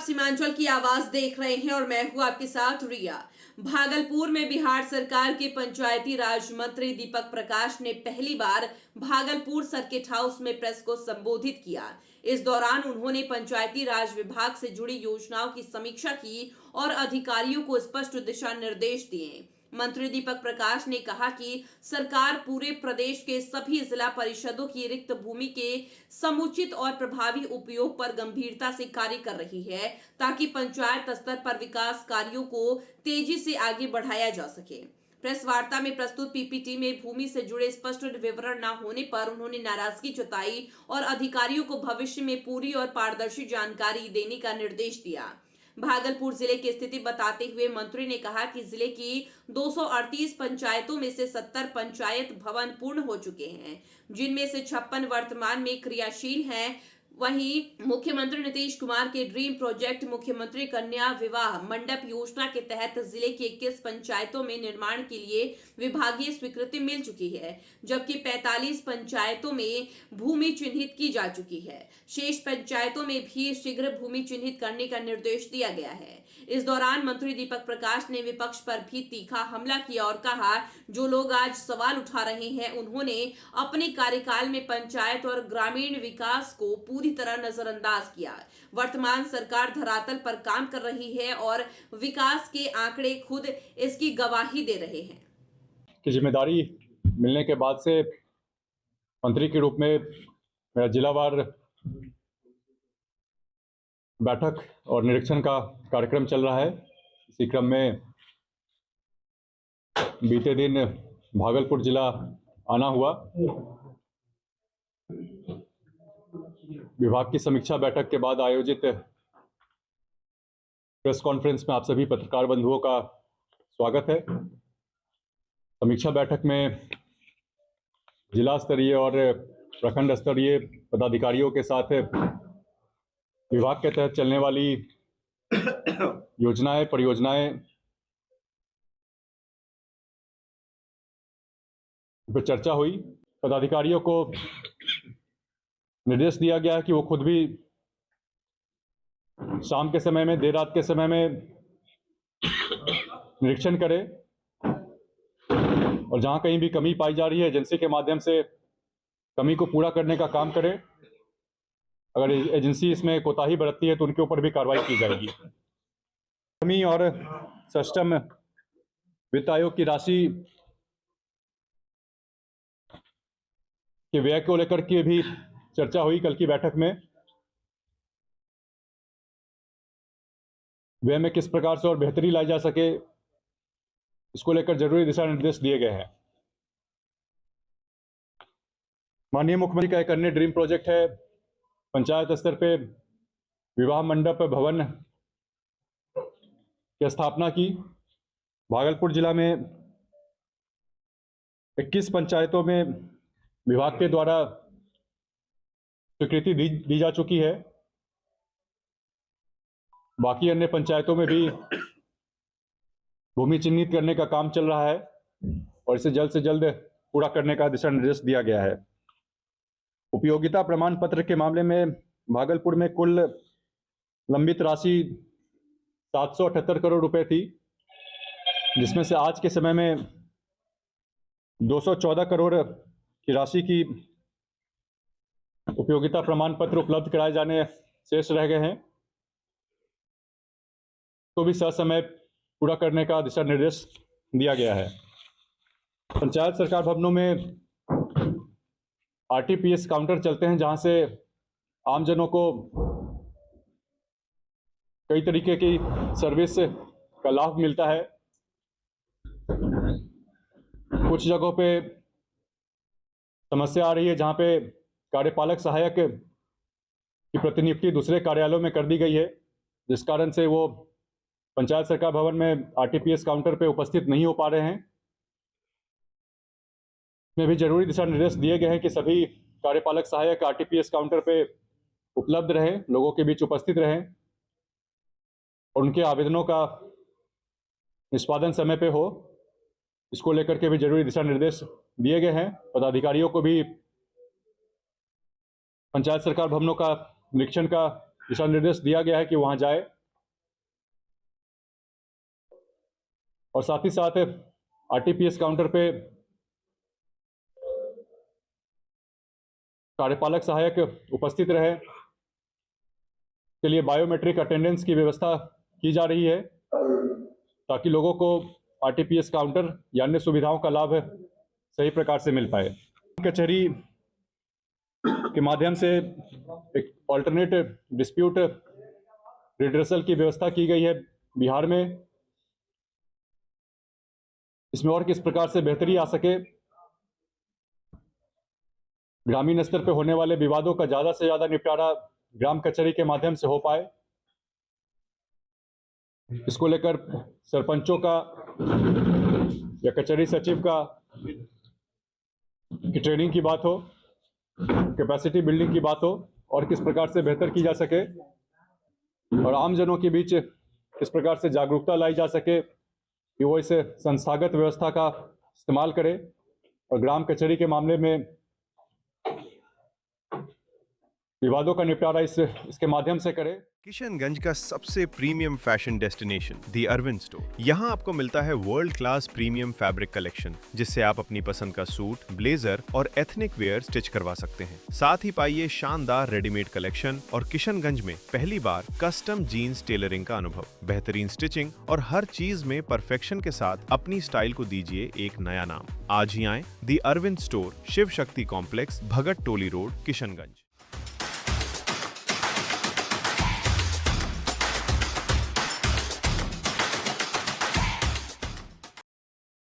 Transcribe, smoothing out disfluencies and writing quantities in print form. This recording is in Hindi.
सीमांचल की आवाज देख रहे हैं और मैं हूं आपके साथ रिया। भागलपुर में बिहार सरकार के पंचायती राज मंत्री दीपक प्रकाश ने पहली बार भागलपुर सर्किट हाउस में प्रेस को संबोधित किया। इस दौरान उन्होंने पंचायती राज विभाग से जुड़ी योजनाओं की समीक्षा की और अधिकारियों को स्पष्ट दिशा निर्देश दिए। मंत्री दीपक प्रकाश ने कहा कि सरकार पूरे प्रदेश के सभी जिला परिषदों की रिक्त भूमि के समुचित और प्रभावी उपयोग पर गंभीरता से कार्य कर रही है, ताकि पंचायत स्तर पर विकास कार्यों को तेजी से आगे बढ़ाया जा सके। प्रेस वार्ता में प्रस्तुत पीपीटी में भूमि से जुड़े स्पष्ट विवरण न होने पर उन्होंने नाराजगी जताई और अधिकारियों को भविष्य में पूरी और पारदर्शी जानकारी देने का निर्देश दिया। भागलपुर जिले की स्थिति बताते हुए मंत्री ने कहा कि जिले की 238 पंचायतों में से 70 पंचायत भवन पूर्ण हो चुके हैं, जिनमें से 56 वर्तमान में क्रियाशील हैं। वहीं मुख्यमंत्री नीतीश कुमार के ड्रीम प्रोजेक्ट मुख्यमंत्री कन्या विवाह मंडप योजना के तहत जिले की 21 पंचायतों में निर्माण के लिए विभागीय स्वीकृति मिल चुकी है, जबकि 45 पंचायतों में भूमि चिन्हित की जा चुकी है। शेष पंचायतों में भी शीघ्र भूमि चिन्हित करने का निर्देश दिया गया है। इस दौरान मंत्री दीपक प्रकाश ने विपक्ष पर भी तीखा हमला किया और कहा, जो लोग आज सवाल उठा रहे हैं उन्होंने अपने कार्यकाल में पंचायत और ग्रामीण विकास को पूरी तरह नजरअंदाज किया। वर्तमान सरकार धरातल पर काम कर रही है और विकास के आंकड़े खुद इसकी गवाही दे रहे हैं। की जिम्मेदारी मिलने के बाद से मंत्री के रूप में मेरा जिलावार बैठक और निरीक्षण का कार्यक्रम चल रहा है। इसी क्रम में बीते दिन भागलपुर जिला आना हुआ। विभाग की समीक्षा बैठक के बाद आयोजित प्रेस कॉन्फ्रेंस में आप सभी पत्रकार बंधुओं का स्वागत है। समीक्षा बैठक में जिला स्तरीय और प्रखंड स्तरीय पदाधिकारियों के साथ विभाग के तहत चलने वाली योजनाएं, परियोजनाएं पर चर्चा हुई। पदाधिकारियों को निर्देश दिया गया है कि वो खुद भी शाम के समय में, देर रात के समय में निरीक्षण करें और जहां कहीं भी कमी पाई जा रही है एजेंसी के माध्यम से कमी को पूरा करने का काम करें। अगर एजेंसी इसमें कोताही बरतती है तो उनके ऊपर भी कार्रवाई की जाएगी। कमी और सष्टम वित्त आयोग की राशि के व्यय को लेकर के भी चर्चा हुई कल की बैठक में। व्यय में किस प्रकार से और बेहतरी लाई जा सके, इसको लेकर जरूरी दिशा निर्देश दिए गए हैं। माननीय मुख्यमंत्री का एक अन्य ड्रीम प्रोजेक्ट है पंचायत स्तर पे विवाह मंडप भवन की स्थापना की। भागलपुर जिला में 21 पंचायतों में विभाग के द्वारा स्वीकृति दी जा चुकी है। बाकी अन्य पंचायतों में भी भूमि चिन्हित करने का काम चल रहा है और इसे जल्द से जल्द पूरा करने का दिशा निर्देश दिया गया है। उपयोगिता प्रमाण पत्र के मामले में भागलपुर में कुल लंबित राशि 778 करोड़ रुपए थी, जिसमें से आज के समय में 214 करोड़ की राशि की उपयोगिता प्रमाण पत्र उपलब्ध कराए जाने शेष रह गए हैं, तो भी ससमय पूरा करने का दिशा निर्देश दिया गया है। पंचायत सरकार भवनों में आरटीपीएस काउंटर चलते हैं, जहां से आमजनों को कई तरीके की सर्विस का लाभ मिलता है। कुछ जगहों पे समस्या आ रही है जहां पे कार्यपालक सहायक की प्रतिनियुक्ति दूसरे कार्यालयों में कर दी गई है, जिस कारण से वो पंचायत सरकार भवन में आरटीपीएस काउंटर पे उपस्थित नहीं हो पा रहे हैं। में भी जरूरी दिशा निर्देश दिए गए हैं कि सभी कार्यपालक सहायक आरटीपीएस काउंटर पे उपलब्ध रहें, लोगों के बीच उपस्थित रहें और उनके आवेदनों का निष्पादन समय पे हो। इसको लेकर के भी जरूरी दिशा निर्देश दिए गए हैं। पदाधिकारियों को भी पंचायत सरकार भवनों का निरीक्षण का दिशा निर्देश दिया गया है कि वहां जाए और साथ ही साथ आरटीपीएस काउंटर पे कार्यपालक सहायक उपस्थित रहे, के लिए बायोमेट्रिक अटेंडेंस की व्यवस्था की जा रही है ताकि लोगों को आरटीपीएस काउंटर या अन्य सुविधाओं का लाभ सही प्रकार से मिल पाए। कचहरी के माध्यम से एक ऑल्टरनेट डिस्प्यूट रिड्रेसल की व्यवस्था की गई है बिहार में। इसमें और किस प्रकार से बेहतरी आ सके, ग्रामीण स्तर पर होने वाले विवादों का ज्यादा से ज्यादा निपटारा ग्राम कचहरी के माध्यम से हो पाए, इसको लेकर सरपंचों का या कचहरी सचिव का की ट्रेनिंग की बात हो, कैपेसिटी बिल्डिंग की बात हो और किस प्रकार से बेहतर की जा सके और आमजनों के बीच किस प्रकार से जागरूकता लाई जा सके कि वो इस संस्थागत व्यवस्था का इस्तेमाल करें और ग्राम कचहरी के मामले में विवादों का निपटारा इसके माध्यम से करें। किशनगंज का सबसे प्रीमियम फैशन डेस्टिनेशन दी अरविंद स्टोर। यहाँ आपको मिलता है world class premium fabric collection, जिससे आप अपनी पसंद का सूट, ब्लेजर और एथनिक वेयर स्टिच करवा सकते हैं। साथ ही पाइए शानदार रेडीमेड कलेक्शन और किशनगंज में पहली बार कस्टम जीन्स टेलरिंग का अनुभव, बेहतरीन स्टिचिंग और हर चीज में परफेक्शन के साथ अपनी स्टाइल को दीजिए एक नया नाम। आज ही आए दी अरविंद स्टोर, शिव शक्ति कॉम्प्लेक्स, भगत टोली रोड, किशनगंज।